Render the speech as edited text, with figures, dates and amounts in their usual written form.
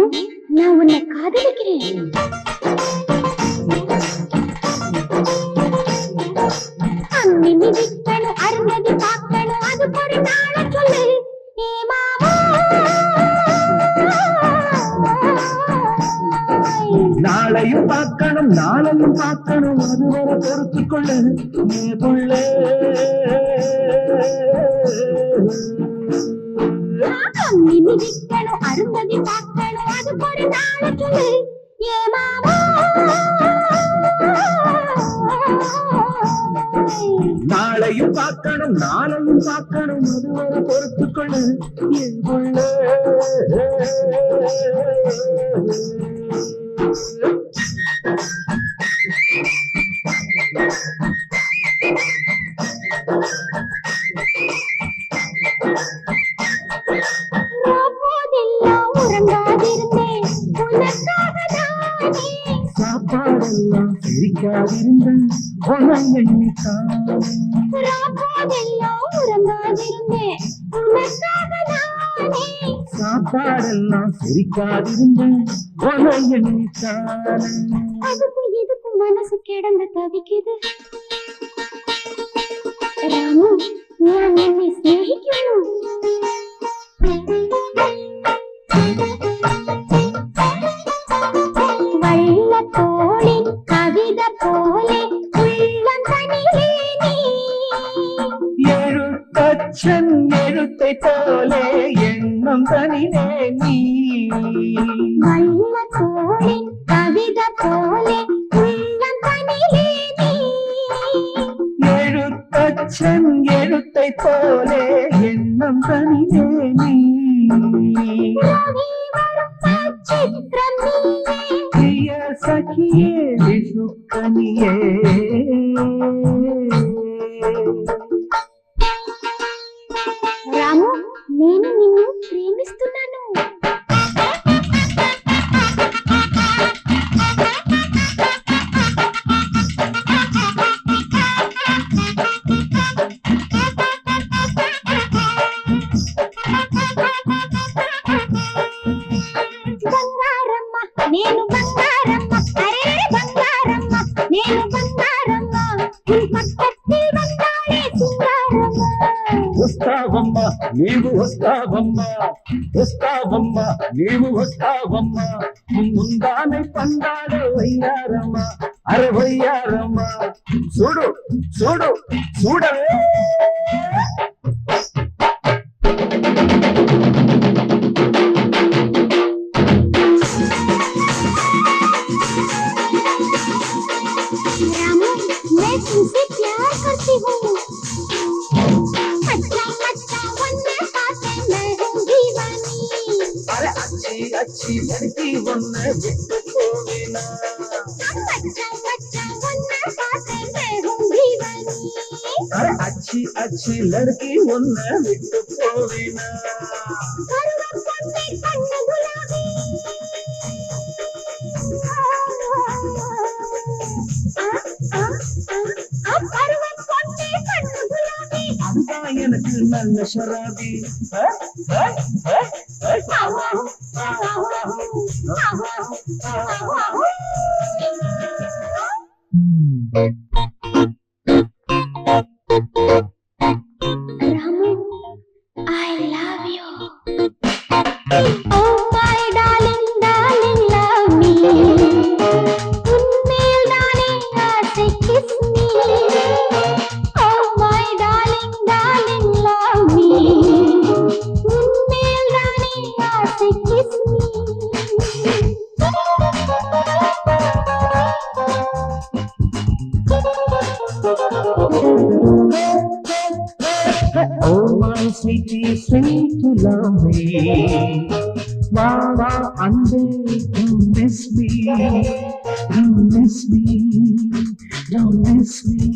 ராமு, நான் உன்னை காதலிக்கிறேன். அம்மி மிதிக்கணும், அருந்ததி பார்க்கணும், அது ஒரு நாள சொல்லு. ஏ மாமா, நாளையும் பார்க்கணும் நாளையும் பார்க்கணும், அதுவரை பொறுத்து கொள்ளு நீ புள்ள. அம்மி மிதிக்கணும், அருந்ததி பார்க்கணும், அது ஒரு நாள சொல்லு. ஏ மாமா, நாளையும் பார்க்கணும் நாளையும் பார்க்கணும், அதுவரை பொறுத்து கொள்ளு நீ புள்ள. போதெல்லாம் உறங்காதிருந்தேன் உனக்காகதானே. சாப்பாடெல்லாம் சிரிக்காதிருந்தேன் உன்னை எண்ணித்தானே. போதெல்லாம் உறங்காதிருந்தேன் உனக்காகதானே. சாப்பாடெல்லாம் சிரிக்காதிருந்தேன் உன்னை எண்ணித்தானே. அதுக்கும் இதுக்கும் மனசு கிடந்து தவிக்குது. ராமு, நான் என்னை சிநேகிக்கணும். வள்ளத்தோளின் கவிதை போலே உள்ளம் தனியே நீ. எழுத்தச்சன் எழுத்தை போலே எண்ணம் தனிலே நீ. வள்ளத்தோளின் கவிதை போலே உள்ளம் தனியே நீ. எழுத்தச்சன் எழுத்தை போலே எண்ணம் தனிலே நீ. ரவி வர்ம சித்திரம் நீயே. பிரிய சகியே விசுக்கனியே. రాము, నేను నిన్ను ప్రేమిస్తున్నాను. బంగారమ్మ, నేను బంగారమ్మ, అరే బంగారమ్మ, నేను బంగారమ్మ, నీ పక్కకి బంగారే సింగారమ్మ. వస్తావమ్మా నీవు వస్తావమ్మా, వస్తావమ్మా నీవు వస్తావమ్మా, ముందానే పండాడే వయ్యారమ్మా, అరే వయ్యారమ్మా. చూడు చూడు చూడవే. रामू, मैं तुमसे प्यार करती हूँ. अच्छा अच्छा वन्ने पाते मैं हूँ दीवानी. अरे अच्छी अच्छी लड़की वन्ने बिट्टू पोवेना. अच्छा अच्छा वन्ने पाते मैं हूँ दीवानी. अरे अच्छी अच्छी लड़की वन्ने बिट्टू पोवेना. परुवम पन्ने कण्ण गुलाबी. परुवम पन्ने कण्ण गुलाबी. अंदा எனக்கு நல்ல ஷராபி. Ramu, I love you. Oh my darling, darling, love me. உன்மேல் தானே ஆசை kiss me. Oh my darling, darling, love me. உன்மேல் தானே ஆசை kiss me. Oh my sweetie, sweet to love me. Mama, ande, don't miss me, don't miss me, don't miss me.